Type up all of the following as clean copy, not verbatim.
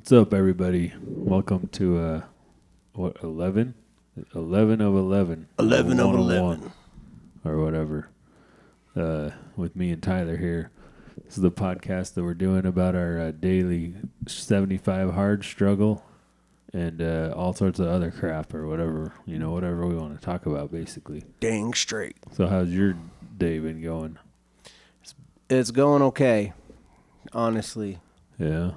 What's up, everybody? Welcome to, 11? 11 of 11. 11 of 101, 11. or whatever. With me and Tyler here. This is the podcast that we're doing about our daily 75 hard struggle and all sorts of other crap or whatever, whatever we want to talk about, basically. Dang straight. So how's your day been going? It's going okay, honestly. Yeah.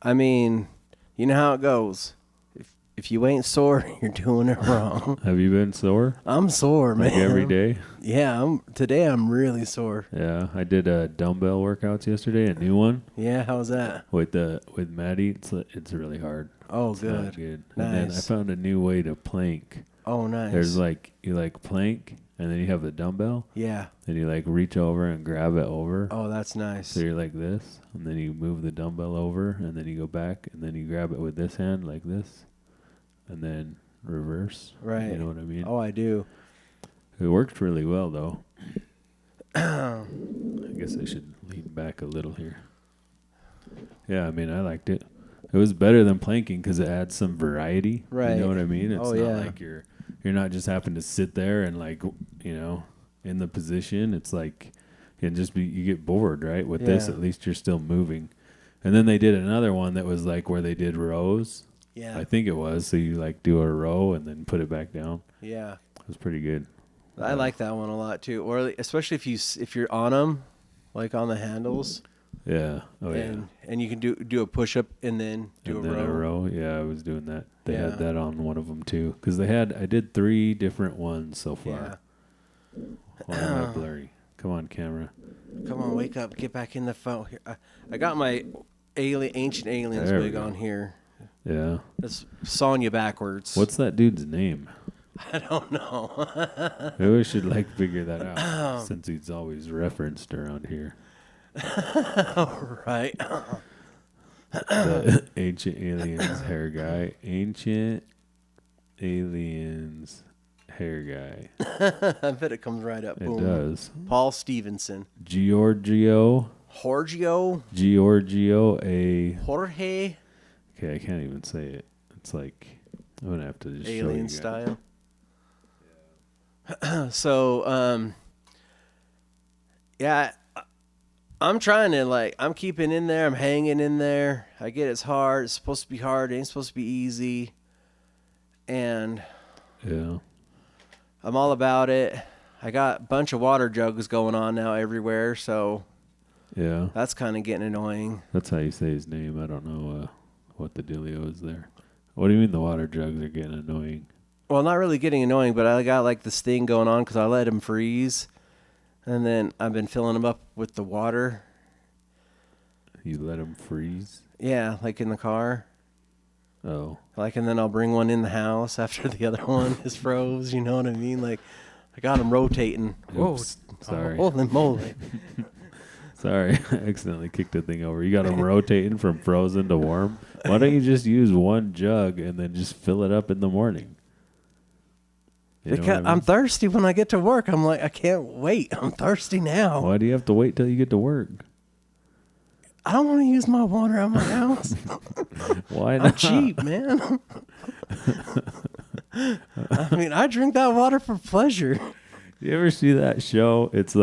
I mean, you know how it goes. If you ain't sore, you're doing it wrong. Have you been sore? I'm sore, man. Like every day? Yeah, today I'm really sore. Yeah. I did dumbbell workouts yesterday, a new one. Yeah, how's that? With Maddie, it's really hard. Oh, It's good. not good. Nice. And then I found a new way to plank. Oh, nice. There's you plank, and then you have the dumbbell, Yeah. and you reach over and grab it over. Oh, that's nice. So you're like this, and then you move the dumbbell over, and then you go back, and then you grab it with this hand like this, and then reverse. Right. You know what I mean? Oh, I do. It worked really well, though. I guess I should lean back a little here. Yeah, I mean, I liked it. It was better than planking because it adds some variety. Right. You know what I mean? It's Oh, not yeah. like you're not just having to sit there and in the position. It's like you get bored, right? With this, Yeah. at least you're still moving. And then they did another one that was where they did rows. Yeah. I think it was. So you do a row and then put it back down. Yeah. It was pretty good. I like that one a lot too. Or especially if you're on them, like on the handles. Yeah. Oh, yeah. And you can do a push up and then do And a then row. Yeah, I was doing that. They Yeah. had that on one of them too, because I did 3 different ones so far. Yeah. Why am I blurry? Come on, camera. Come on, wake up, get back in the phone. Here, I got my ancient aliens There we wig go. on here. Yeah. It's Sonya backwards. What's that dude's name? I don't know. Maybe we should figure that out since he's always referenced around here. Right. The ancient aliens hair guy. Ancient aliens hair guy. I bet it comes right up. It Boom. does. Paul Stevenson. Giorgio a. Jorge. Okay, I can't even say it. It's I'm gonna have to just show you Alien guys. style. So, yeah, I'm trying to I'm keeping in there. I'm hanging in there. I get it's hard. It's supposed to be hard. It ain't supposed to be easy. And Yeah. I'm all about it. I got a bunch of water jugs going on now everywhere, so Yeah. that's kind of getting annoying. That's how you say his name. I don't know what the dealio is there. What do you mean the water jugs are getting annoying? Well, not really getting annoying, but I got this thing going on because I let them freeze. And then I've been filling them up with the water. You let them freeze? Yeah, in the car. Oh. And then I'll bring one in the house after the other one is froze. You know what I mean? I got them rotating. Oops. Sorry. Holy moly. Sorry. I accidentally kicked the thing over. You got them rotating from frozen to warm? Why don't you just use one jug and then just fill it up in the morning? You know Because what I mean? I'm thirsty when I get to work. I'm I can't wait. I'm thirsty now. Why do you have to wait till you get to work? I don't want to use my water at my house. Why not? I'm cheap, man. I mean, I drink that water for pleasure. You ever see that show? It's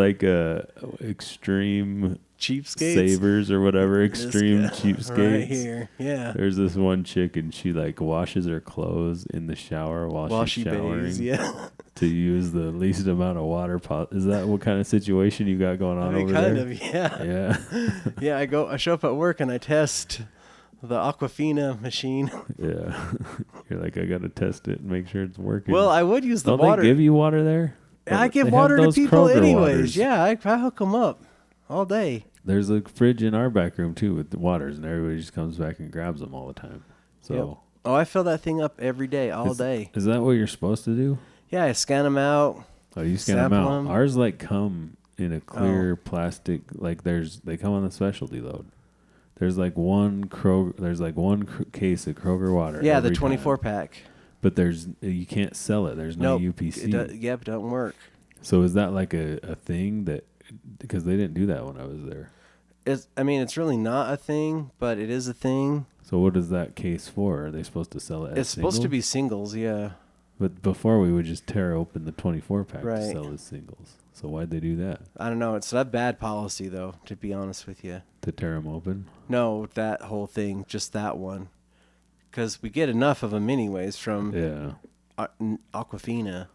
Extreme Cheapskates. Savers or whatever. This Extreme guy Cheapskates. Right here. Yeah. There's this one chick and she washes her clothes in the shower while she's showering bathes, yeah. to use the least amount of water. Is that what kind of situation you got going on over kind there? of, yeah. Yeah. Yeah, I show up at work and I test the Aquafina machine. Yeah. You're I got to test it and make sure it's working. Well, I would use the Don't water. they give you water there? I They give have water to those people Kroger anyways. waters. Yeah, I hook them up all day. There's a fridge in our back room too with the waters, and everybody just comes back and grabs them all the time. So, Yep. Oh, I fill that thing up every day, all day. Is that what you're supposed to do? Yeah, I scan them out. Oh, you scan them Sample out. 'em. Ours come in a clear plastic. They come on the specialty load. There's one Kroger. There's one case of Kroger water. Yeah, the every 24 time. pack. But you can't sell it. There's no Nope. UPC. Yep, doesn't work. So is that a thing that because they didn't do that when I was there? It's really not a thing, but it is a thing. So what is that case for? Are they supposed to sell it as It's supposed to singles? be singles, yeah. But before we would just tear open the 24 pack to Right. sell as singles. So why'd they do that? I don't know. It's not bad policy, though, to be honest with you. To tear them open? No, that whole thing, just that one. Because we get enough of them anyways from Yeah. Aquafina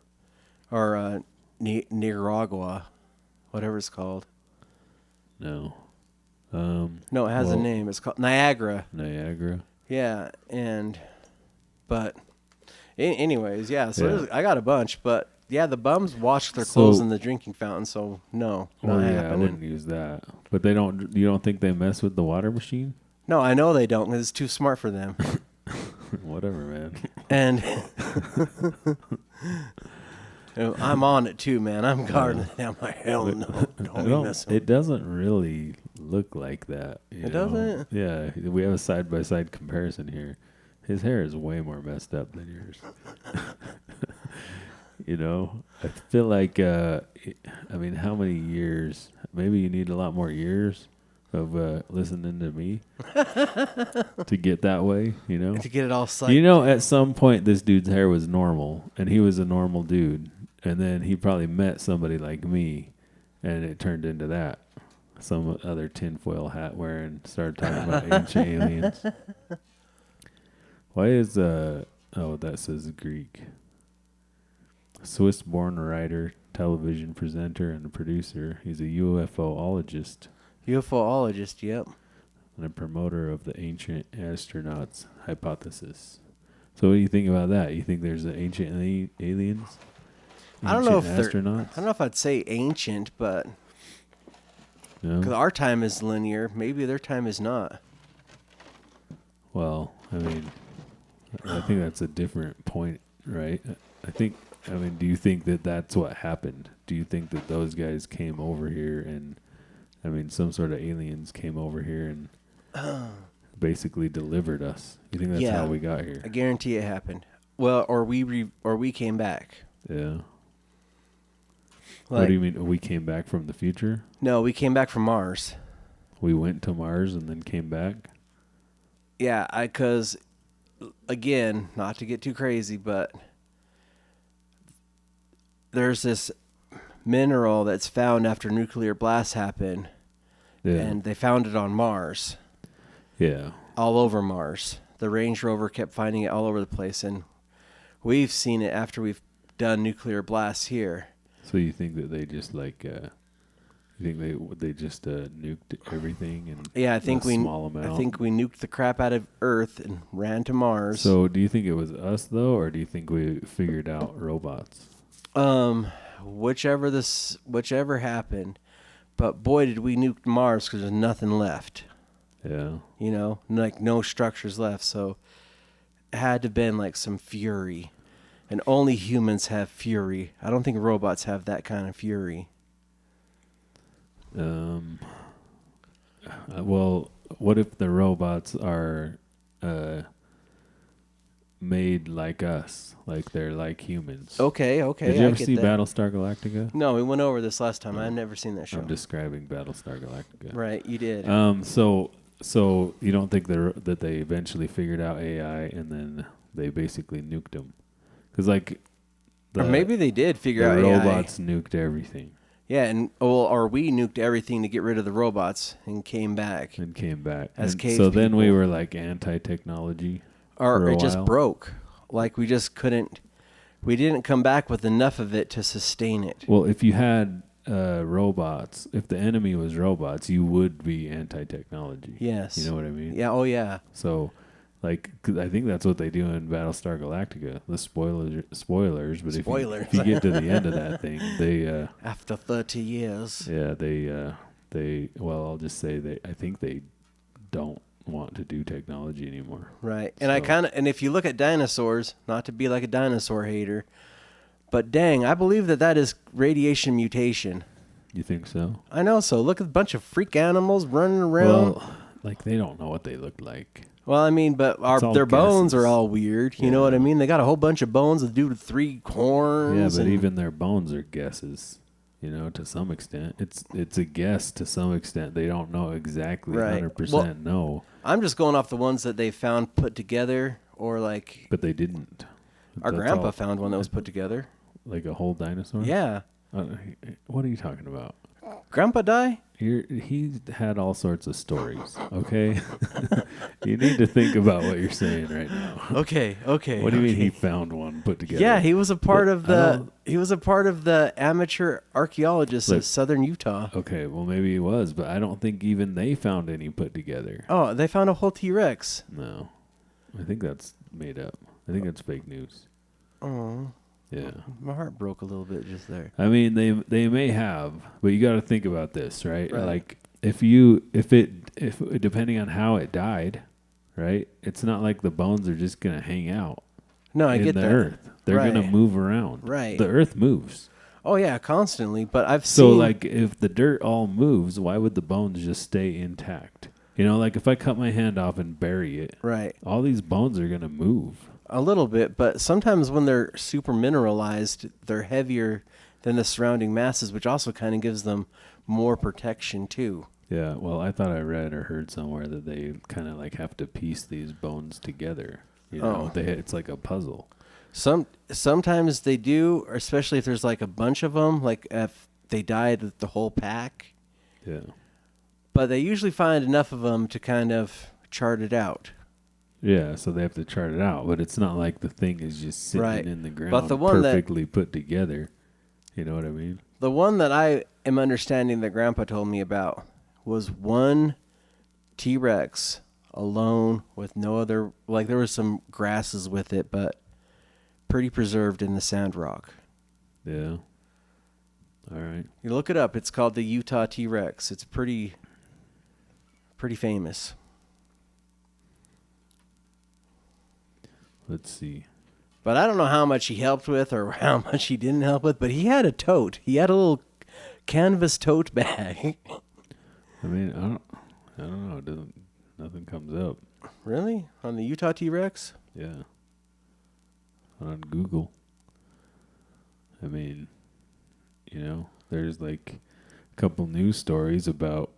or Nicaragua, whatever it's called. No. No, it has a Well- name. It's called Niagara. Niagara. Yeah, but anyways, yeah. So Yeah. I got a bunch, but yeah, the bums wash their So- clothes in the drinking fountain. So no, not I happening. wouldn't use that. But they don't. You don't think they mess with the water machine? No, I know they don't because it's too smart for them. Whatever, man. And I'm on it too, man. I'm guarding it. I'm like, hell no, don't be messing with It doesn't really look like that. You It know? doesn't? Yeah, we have a side by side comparison here. His hair is way more messed up than yours. You know, I feel like, I mean, how many years? Maybe you need a lot more years of listening to me to get that way, you know? to get it all psyched. You know, at some point, this dude's hair was normal, and he was a normal dude. And then he probably met somebody like me, and it turned into that. Some other tinfoil hat wearing, started talking about ancient aliens. Why is, oh, that says Greek. Swiss-born writer, television presenter, and producer. He's a UFOologist UFOologist, yep. and a promoter of the ancient astronauts hypothesis. So what do you think about that? You think there's an ancient aliens? I don't know if Ancient they're. astronauts? I don't know if I'd say ancient, but No? because our time is linear, maybe their time is not. Well, I mean, I think that's a different point, right? I mean, do you think that that's what happened? Do you think that those guys came over here and, I mean, some sort of aliens came over here and basically delivered us? You think that's Yeah. how we got here? I guarantee it happened. Well, or we came back. Yeah. Like, What do you mean? We came back from the future? No, we came back from Mars. We went to Mars and then came back? Yeah, because again, not to get too crazy, but there's this mineral that's found after nuclear blasts happen, Yeah. and they found it on Mars, Yeah. all over Mars. The Range Rover kept finding it all over the place, and we've seen it after we've done nuclear blasts here. So you think that they just like, you think they just nuked everything and Yeah, I a think we nuked the crap out of Earth and ran to Mars. So do you think it was us though, or do you think we figured out robots? Whichever happened, but boy, did we nuke Mars because there's nothing left. Yeah. You know, like no structures left. So it had to have been like some fury, and only humans have fury. I don't think robots have that kind of fury. Well, what if the robots are made like us, like they're like humans? Okay. Did you I ever get see that. Battlestar Galactica? No, we went over this last time. I've never seen that show. I'm describing Battlestar Galactica. Right, you did. So you don't think that they eventually figured out AI and then they basically nuked them? Because like, or maybe they did figure out the AI. robots nuked everything Yeah, or we nuked everything to get rid of the robots and came back. and came back. As And cave so then we people. were like anti-technology. Or for a it just while. broke. Like we just couldn't. We didn't come back with enough of it to sustain it. Well, if you had robots, if the enemy was robots, you would be anti-technology. Yes. You know what I mean? Yeah. Oh yeah. So, like, 'cause I think that's what they do in Battlestar Galactica. The spoilers, but Spoilers. if you get to the end of that thing, they, After 30 years. yeah, well, I'll just say I think they don't want to do technology anymore. Right. And I So- and if you look at dinosaurs, not to be like a dinosaur hater, but dang, I believe that is radiation mutation. You think so? I know. So look at a bunch of freak animals running around. Well, like they don't know what they look like. Well, I mean, but It's all their bones guesses. are all weird. You know Yeah. what I mean? They got a whole bunch of bones that do with 3 Yeah, horns. but and- even their bones are guesses. You know, to some extent, it's a guess. To some extent, they don't know exactly, Right. 100% no, I'm just going off the ones that they found put together, or like but they didn't. our That's grandpa all- found one that was put together. like a whole dinosaur. Yeah. What are you talking about? Grandpa die? He had all sorts of stories. Okay, you need to think about what you're saying right now. Okay. What do you mean he found one put together? Yeah, he was a part But of I the don't- he was a part of the amateur archaeologists Look. of southern Utah. Okay, well maybe he was, but I don't think even they found any put together. Oh, they found a whole T-Rex. No, I think that's made up. I think that's fake news. Oh, Yeah. my heart broke a little bit just there. I mean, they may have, but you got to think about this, right? Right. Like if depending on how it died, right? It's not like the bones are just gonna hang out No, I in get the that. earth. They're gonna Right. move around. Right. The earth moves. Oh yeah, constantly. But I've So seen like if the dirt all moves, why would the bones just stay intact? You know, like if I cut my hand off and bury it, right all these bones are gonna move. a little bit. But sometimes when they're super mineralized, they're heavier than the surrounding masses, which also kind of gives them more protection too. Yeah, well, I thought I read or heard somewhere that they kind of like have to piece these bones together. You know, Oh. it's like a puzzle. Sometimes they do, or especially if there's like a bunch of them, like if they died with the whole pack. Yeah. But they usually find enough of them to kind of chart it out. Yeah, so they have to chart it out, but it's not like the thing is just sitting Right. in the ground But the one that- perfectly put together. You know what I mean? The one that I am understanding that Grandpa told me about was one T-Rex alone with no other, like there was some grasses with it, but pretty preserved in the sand rock. Yeah. All right. You look it up. It's called the Utah T-Rex. It's pretty famous. Let's see. But I don't know how much he helped with or how much he didn't help with, but he had a tote. He had a little canvas tote bag. I mean, I don't know. It doesn't. Nothing comes up. Really? On the Utah T-Rex? Yeah. On Google. I mean, you know, there's like a couple news stories about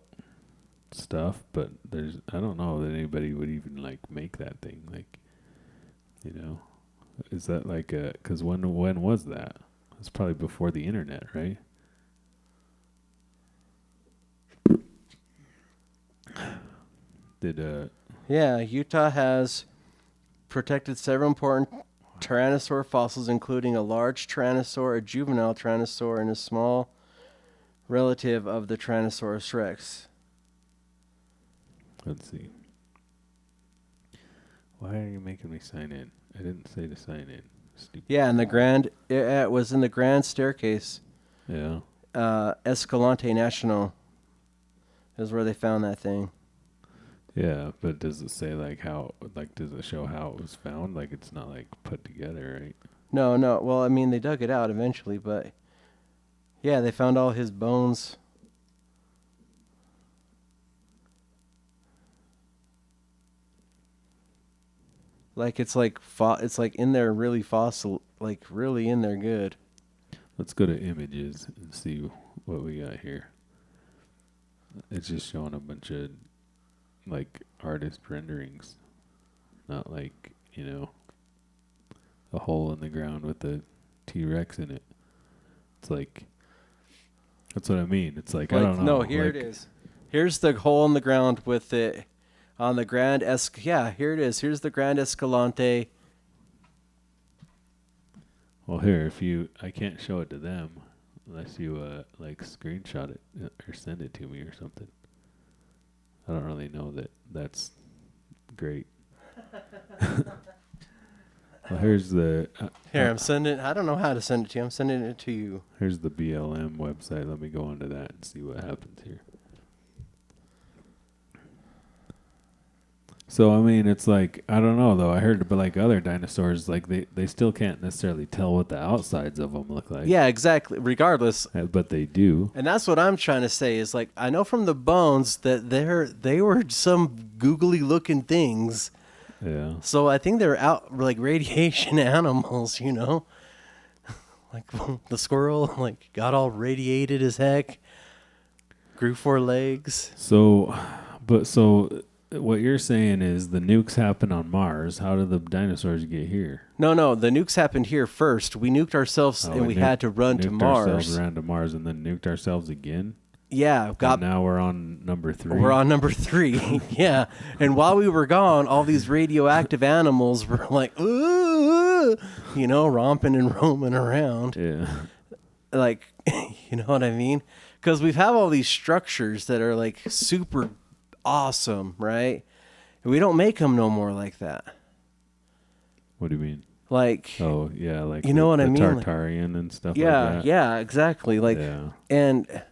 stuff, but I don't know that anybody would even like make that thing. Like, you know, is that like because when was that? It's probably before the internet, right? Did Yeah, Utah has protected several important tyrannosaur fossils, including a large tyrannosaur, a juvenile tyrannosaur, and a small relative of the Tyrannosaurus rex. let's see. Why are you making me sign in? I didn't say to sign in. Stupid. Yeah, and it was in the Grand Staircase. Yeah. Escalante National is where they found that thing. Yeah, but does it say like how? Like, does it show how it was found? Like, it's not like put together, right? No. Well, I mean, they dug it out eventually, but yeah, they found all his bones. Like it's like it's like in there really fossil, like really in there good. Let's go to images and see what we got here. It's just showing a bunch of like artist renderings, not like, you know, a hole in the ground with a T-Rex in it. It's like, that's what I mean. It's like, I don't know. No, here like, it is. Here's the hole in the ground with it on the Grand Yeah, here it is. Here's the Grand Escalante. Well, here, I can't show it to them unless you like screenshot it or send it to me or something. I don't really know that that's great. Well, here's the Here, I'm sending. I don't know how to send it to you. I'm sending it to you. here's the BLM website. Let me go onto that and see what happens here. So I mean, it's like, I don't know though. I heard, but like other dinosaurs, like they still can't necessarily tell what the outsides of them look like. Yeah, exactly. Regardless, But they do. and that's what I'm trying to say is like I know from the bones that they were some googly looking things. Yeah. So I think they're out like radiation animals, you know. Like the squirrel, like got all radiated as heck, grew 4 legs. So what you're saying is the nukes happen on Mars. How did the dinosaurs get here? No, the nukes happened here first. We nuked ourselves and we had to run to nuked Mars. Ourselves around to Mars and then nuked ourselves again. Yeah, And now we're on number 3. We're on number 3. Yeah, and while we were gone, all these radioactive animals were like, ooh, romping and roaming around. Yeah. Like, you know what I mean? Because we have all these structures that are like super awesome, right? And we don't make them no more like that. What do you mean? Like, oh yeah, like you know what I mean? Tartarian and stuff. Yeah, like that. yeah, exactly. Like, and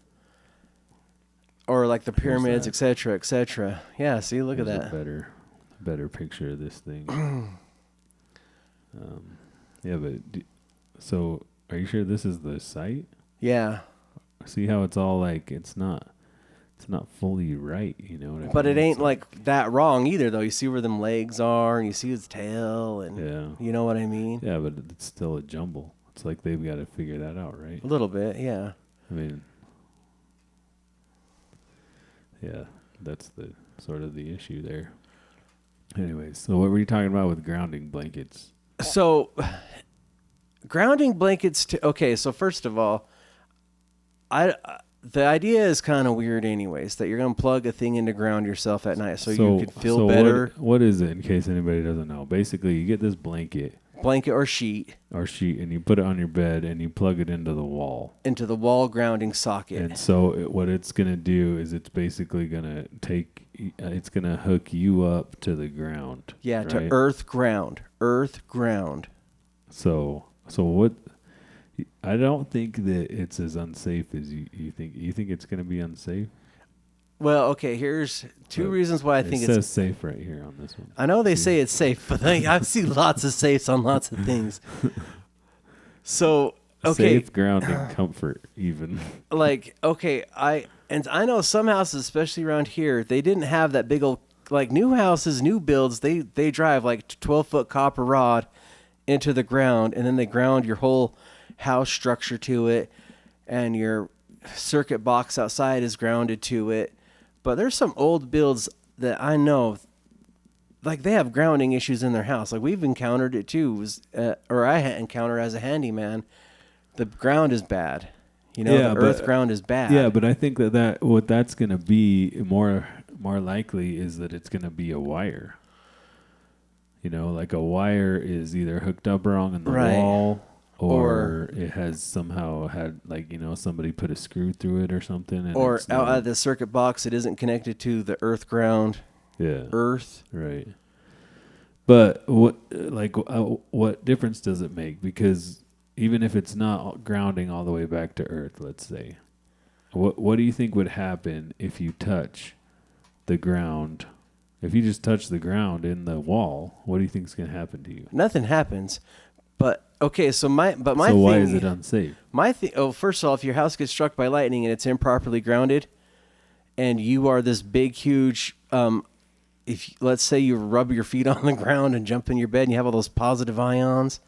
or like the pyramids, etc., etc. Yeah. See, look at that. A better picture of this thing. Yeah, but so are you sure this is the site? Yeah. See how it's all like it's not fully right, you know what I mean? But it ain't like that wrong either, though. You see where them legs are, and you see his tail, and you know what I mean? Yeah, but it's still a jumble. It's like they've got to figure that out, right? A little bit, yeah. I mean, yeah, that's the sort of the issue there. Anyways, so what were you talking about with grounding blankets? So, grounding blankets. Okay, so first of all, the idea is kind of weird, anyways. That you're gonna plug a thing in to ground yourself at night, so you can feel better. What is it? In case anybody doesn't know, basically you get this blanket or sheet, and you put it on your bed and you plug it into the wall grounding socket. And so what it's gonna do is it's basically gonna it's gonna hook you up to the ground. Yeah, right? to earth ground. So what? I don't think that it's as unsafe as you think. You think it's going to be unsafe? Well, okay, here's 2 reasons why I think it says safe right here on this one. I know they say it's safe, but I've seen lots of safes on lots of things. So, okay. Safe, grounding, comfort, even. Like, okay, I know some houses, especially around here, they didn't have that big old, like new houses, new builds, they drive like 12-foot copper rod into the ground, and then they ground your whole house structure to it, and your circuit box outside is grounded to it. But there's some old builds that I know, like they have grounding issues in their house. Like we've encountered it too, or I had encountered as a handyman. The ground is bad. The earth ground is bad. Yeah, but I think that what that's going to be more likely is that it's going to be a wire. Like a wire is either hooked up wrong in the wall, or it has somehow had somebody put a screw through it or something. And or out of the circuit box, it isn't connected to the earth ground. Yeah. Earth. Right. But what difference does it make? Because even if it's not grounding all the way back to earth, let's say, what do you think would happen if you touch the ground? If you just touch the ground in the wall, what do you think is going to happen to you? Nothing happens. But okay, so my so thing, why is it unsafe? My thing. Oh, first of all, if your house gets struck by lightning and it's improperly grounded, and you are this big, huge, if let's say you rub your feet on the ground and jump in your bed and you have all those positive ions,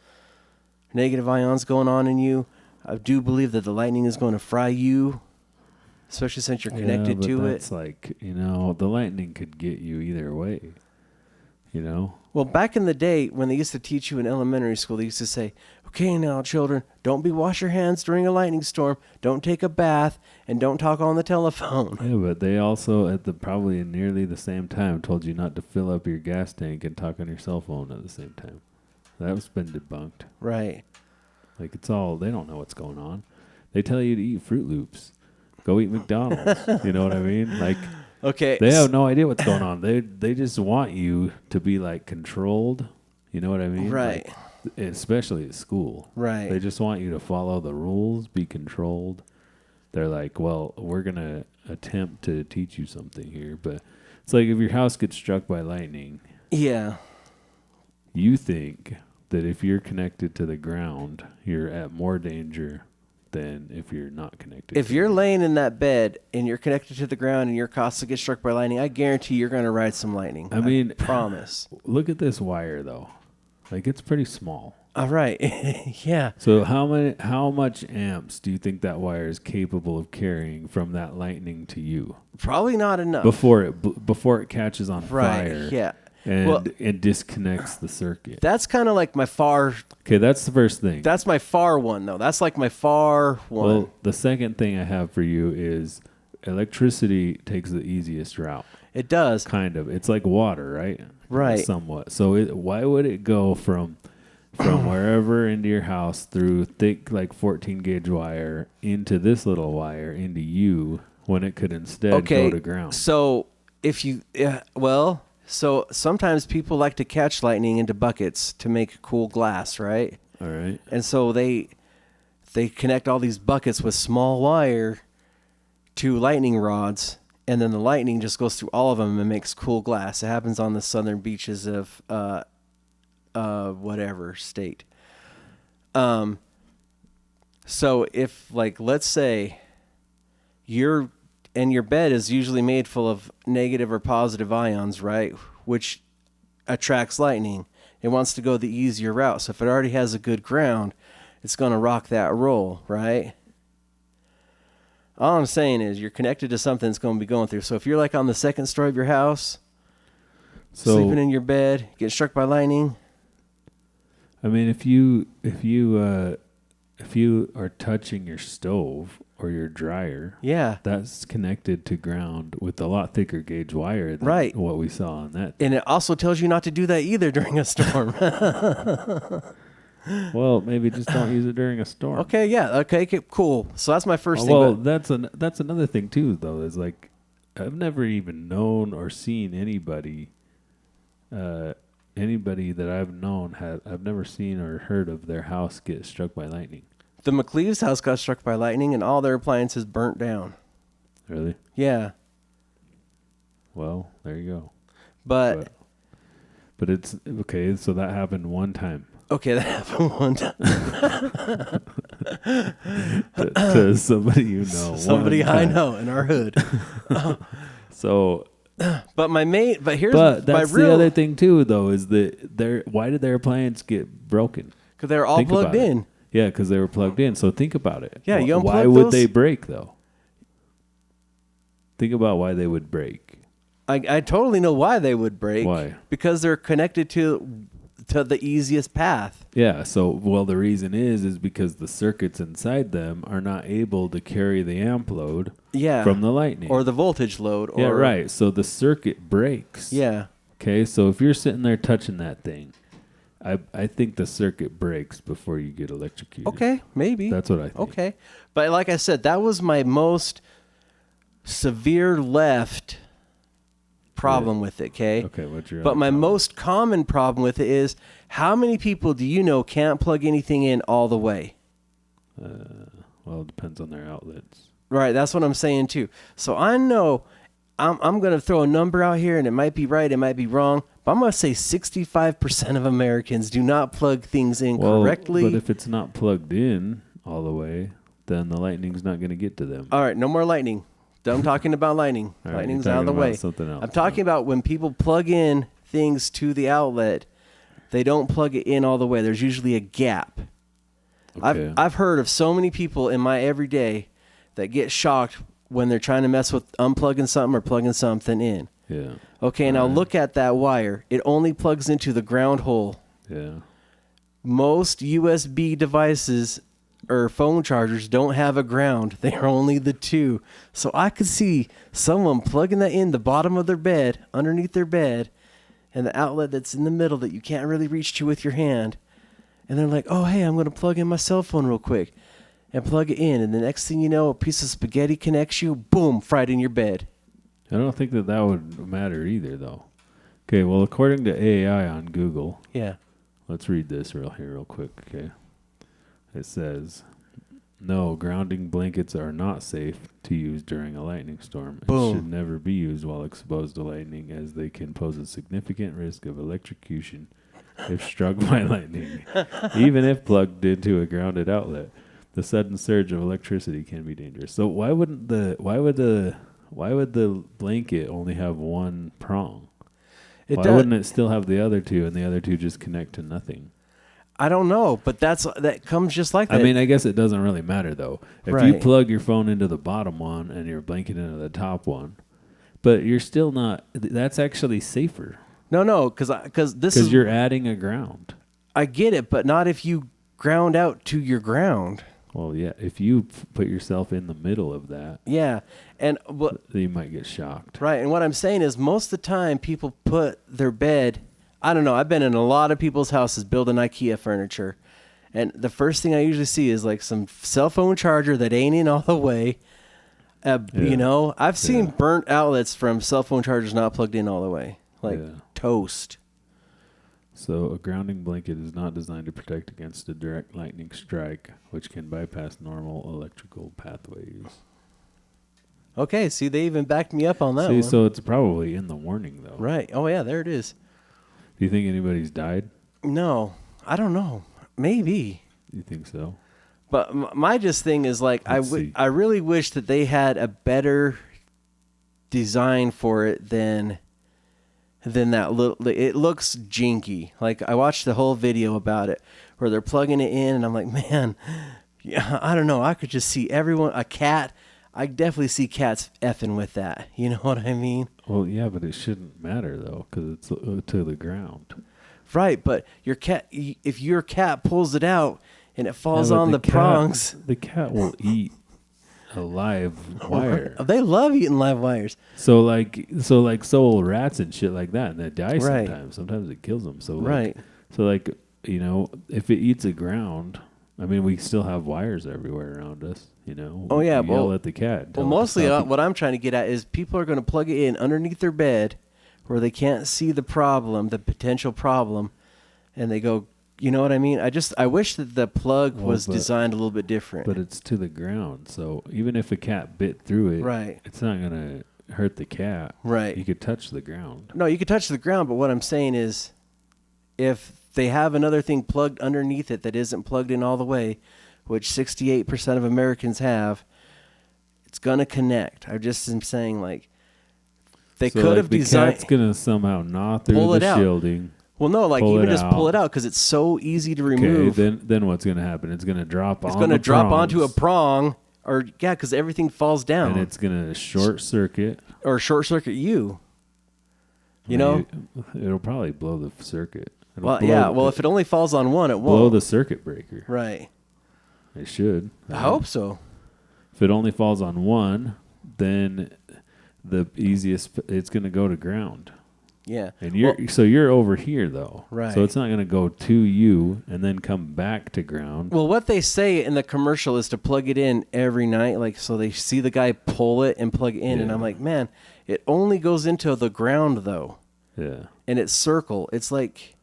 negative ions going on in you, I do believe that the lightning is going to fry you, especially since you're connected to it. It's like, the lightning could get you either way, Well, back in the day when they used to teach you in elementary school, they used to say, okay, now, children, don't wash your hands during a lightning storm, don't take a bath, and don't talk on the telephone. Yeah, but they also, probably in nearly the same time, told you not to fill up your gas tank and talk on your cell phone at the same time. That's been debunked. Right. Like, they don't know what's going on. They tell you to eat Fruit Loops. Go eat McDonald's. You know what I mean? Like, okay. They have no idea what's going on. They just want you to be, controlled. You know what I mean? Right. Especially at school. Right. They just want you to follow the rules, be controlled. They're like, well, we're going to attempt to teach you something here. But it's like if your house gets struck by lightning. Yeah. You think that if you're connected to the ground, you're at more danger than if you're not connected. If you're laying in that bed and you're connected to the ground and your house gets struck by lightning, I guarantee you're going to ride some lightning. I mean, promise. Look at this wire, though. It's pretty small. All right. Yeah. So how much amps do you think that wire is capable of carrying from that lightning to you Probably not enough. before it catches on Right. fire Yeah. and Well, and disconnects the circuit? that's kind of like my far. Okay, that's the first thing. That's my far one, though. That's like my far one. Well, the second thing I have for you is electricity takes the easiest route. It does. Kind of. It's like water, right? Right. Somewhat. So why would it go from wherever into your house through thick like 14 gauge wire into this little wire into you when it could instead go to ground? So if you, so sometimes people like to catch lightning into buckets to make cool glass, right? All right. And so they connect all these buckets with small wire to lightning rods, and then the lightning just goes through all of them and makes cool glass. It happens on the southern beaches of whatever state. So if, like, let's say your bed is usually made full of negative or positive ions, right? Which attracts lightning. It wants to go the easier route. So if it already has a good ground, it's going to rock that roll, right? All I'm saying is you're connected to something that's going to be going through. So if you're like on the second story of your house, sleeping in your bed, getting struck by lightning. I mean, if you are touching your stove or your dryer, Yeah. that's connected to ground with a lot thicker gauge wire than Right. what we saw on that. And it also tells you not to do that either during a storm. Well, maybe just don't use it during a storm. Okay, yeah. Okay, cool. So that's my first thing. Well, but- that's another thing too, though. Is like I've never even known or seen anybody that I've known I've never seen or heard of their house get struck by lightning. the McLeaves house got struck by lightning and all their appliances burnt down. Really? Yeah. Well, there you go. But it's okay. So that happened one time okay, that happened one time. to somebody you know. Somebody one I time. know in our hood. So, But here's but that's my real, the other thing too, though, is that why did their appliance get broken? because they're all Think plugged about it. in. Yeah, because they were plugged in. So think about it. Yeah, you why unplug would those? they break though? Think about why they would break. I totally know why they would break. Why? Because they're connected to the easiest path. Yeah. So the reason is because the circuits inside them are not able to carry the amp load Yeah. from the lightning Or the voltage load. Or, yeah, right. So the circuit breaks. Yeah. Okay. So if you're sitting there touching that thing, I think the circuit breaks before you get electrocuted. Okay, maybe. That's what I think. Okay. But like I said, that was my most severe left problem with it, okay? Okay. What's your But other my problem? most common problem with it is how many people do you know can't plug anything in all the way? Well, it depends on their outlets. Right, that's what I'm saying too. So I know I'm going to throw a number out here, and it might be right, it might be wrong, but I'm going to say 65% of Americans do not plug things in correctly. But if it's not plugged in all the way, then the lightning's not going to get to them. All right, no more lightning. I'm talking about lightning. All right, Lightning's you're out of the talking about way. something else I'm talking about when people plug in things to the outlet, they don't plug it in all the way. There's usually a gap. Okay. I've heard of so many people in my everyday that get shocked when they're trying to mess with unplugging something or plugging something in. Yeah. Okay, now look at that wire. It only plugs into the ground hole. Yeah. Most USB devices or phone chargers don't have a ground. They are only the two. So I could see someone plugging that in the bottom of their bed, underneath their bed, and the outlet that's in the middle that you can't really reach to with your hand. And they're like, oh, hey, I'm going to plug in my cell phone real quick and plug it in. And the next thing you know, a piece of spaghetti connects you, boom, fried in your bed. I don't think that would matter either, though. Okay, well, according to AI on Google, Yeah. let's read this real quick, okay? It says, no, grounding blankets are not safe to use during a lightning storm. It Boom. should never be used while exposed to lightning, as they can pose a significant risk of electrocution if struck by lightning. Even if plugged into a grounded outlet, the sudden surge of electricity can be dangerous. So why would the blanket only have one prong? Why wouldn't it still have the other two, and the other two just connect to nothing? I don't know, but that comes just like that. I mean, I guess it doesn't really matter though. If you Right. plug your phone into the bottom one and your blanket into the top one, but you're still not. That's actually safer no, because this because is you're adding a ground. I get it, but not if you ground out to your ground. Well, yeah, if you put yourself in the middle of that, Yeah, and what you might get shocked. right, and what I'm saying is most of the time people put their bed. I don't know. I've been in a lot of people's houses building IKEA furniture, and the first thing I usually see is like some cell phone charger that ain't in all the way. You know, I've seen burnt outlets from cell phone chargers not plugged in all the way, like toast. So a grounding blanket is not designed to protect against a direct lightning strike, which can bypass normal electrical pathways. Okay, see, they even backed me up on that See, one. so it's probably in the warning though. Right. Oh yeah, there it is. Do you think anybody's died? No, I don't know. Maybe. You think so? But my just thing is like Let's see. I really wish that they had a better design for it than that little. It looks jinky. Like I watched the whole video about it where they're plugging it in, and I'm like, man, yeah, I don't know. I could just see a cat. I definitely see cats effing with that. You know what I mean? Well, yeah, but it shouldn't matter though, because it's to the ground. Right, but if your cat pulls it out and it falls Yeah, but on the prongs. The cat will eat a live wire. They love eating live wires. So like rats and shit like that, and they die Right. sometimes. Sometimes it kills them. So like, Right. So like, you know, if it eats a ground, I mean, we still have wires everywhere around us. You know. Oh, yeah, We yell well- at the cat. Well, tell it to mostly stop what I'm trying to get at is people are going to plug it in underneath their bed where they can't see the problem, the potential problem, and they go, you know what I mean? I wish that the plug Well, was but- designed a little bit different. But it's to the ground, so even if a cat bit through it, Right. it's not gonna hurt the cat. Right. You could touch the ground. No, you could touch the ground, but what I'm saying is if they have another thing plugged underneath it that isn't plugged in all the way, which 68% of Americans have, it's going to connect. I just am saying, like, they So, could like, have the designed. cat's gonna somehow gnaw through Pull the it out. shielding. Well, no, like, pull even it just pull out. it out because it's so easy to Okay, remove. then what's gonna happen? It's gonna drop on. It's going to drop onto a prongs, prong, or, yeah, because everything falls down. and it's gonna short circuit. Or short circuit you. You know? It'll probably blow the circuit. It'll Well, blow yeah, the- well, if it only falls on one, it blow won't. the circuit breaker. Right. It should. I hope so. If it only falls on one, then the easiest it's going to go to ground. Yeah. And you're over here though. Right. So it's not going to go to you and then come back to ground. Well, what they say in the commercial is to plug it in every night, like so they see the guy pull it and plug it in, and Yeah. I'm like, man, it only goes into the ground though, Yeah. and it's circle. It's like,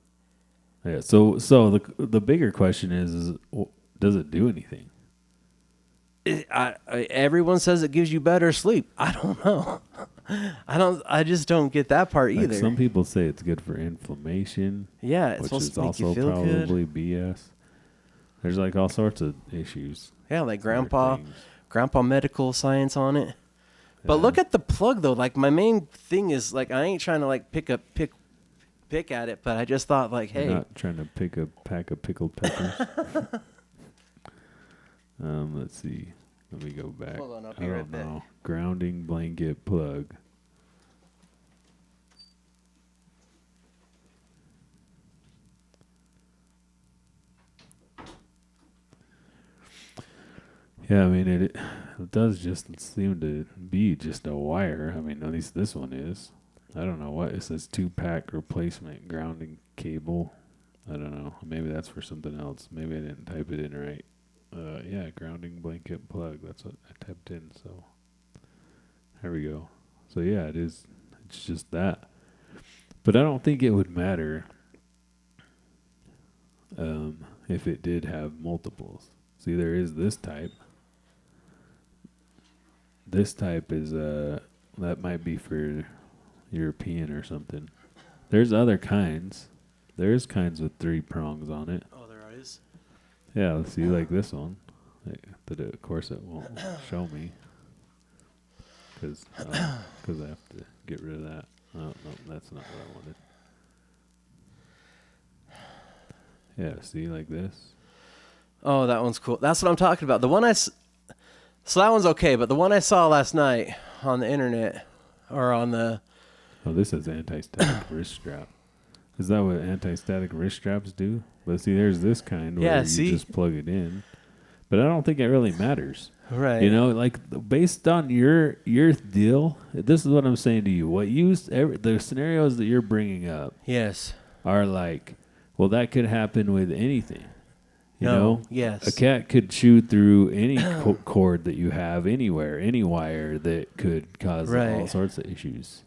Yeah. So the bigger question is does it do anything? everyone says it gives you better sleep. I don't know. I just don't get that part Like either. some people say it's good for inflammation, Yeah, it's which supposed is to make also you feel good. probably BS. There's like all sorts of issues. Yeah, like Other grandpa things. medical science on it. But look at the plug though. Like my main thing is like I ain't trying to like pick at it, but I just thought like, You're hey, not trying to pick a pack of pickled peppers. Let's see. Let me go back. Hold on, I'll I be right don't back. know. Grounding blanket plug. Yeah, I mean it does just seem to be just a wire. I mean, at least this one is. I don't know what it says. 2-pack replacement grounding cable. I don't know. Maybe that's for something else. Maybe I didn't type it in right. Yeah, grounding blanket plug. That's what I typed in. So there we go. So yeah, it is. It's just that. But I don't think it would matter if it did have multiples. See, there is this type. This type is that might be for European or something. There's other kinds. There's kinds with 3 prongs on it. oh, there is. Yeah, let's see, like this one. But of course it won't show me because I have to get rid of that. Oh, no, that's not what I wanted. Yeah, see, like this. Oh, that one's cool. That's what I'm talking about. The one so that one's okay, but the one I saw last night on the internet or on the Oh, this is anti-static wrist strap. Is that what anti-static wrist straps do? But see, there's this kind where you just plug it in. But I don't think it really matters. right. You know, like based on your deal, this is what I'm saying to you. The scenarios that you're bringing up Yes. are like, well, that could happen with anything. You No, know, yes. a cat could chew through any cord that you have anywhere, any wire that could cause all sorts of issues.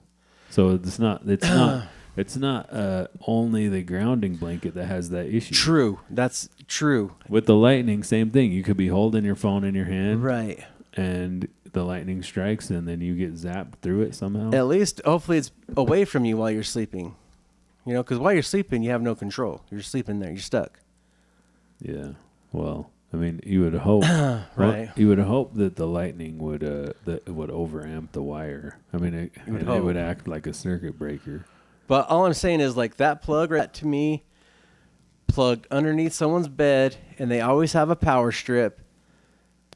So it's not only the grounding blanket that has that issue. True. That's true. With the lightning, same thing. You could be holding your phone in your hand, Right. and the lightning strikes, and then you get zapped through it somehow. At least, hopefully, it's away from you while you're sleeping. You know, because while you're sleeping, you have no control. You're sleeping there. You're stuck. Yeah. Well, I mean, you would hope, Right. You would hope that the lightning would overamp the wire. I mean, it would act like a circuit breaker. But all I'm saying is, like, that plug right to me, plugged underneath someone's bed, and they always have a power strip.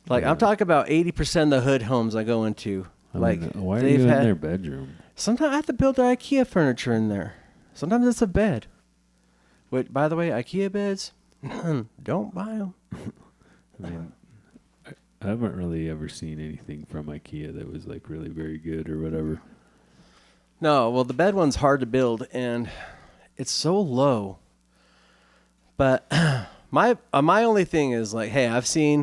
Like, I'm talking about 80% of the hood homes I go into. I mean, why are you in their bedroom? Sometimes I have to build their IKEA furniture in there. Sometimes it's a bed. Which, by the way, IKEA beds, don't buy them. I mean, I haven't really ever seen anything from IKEA that was like really very good or whatever. No, well, the bed one's hard to build, and it's so low. But my only thing is like, hey, I've seen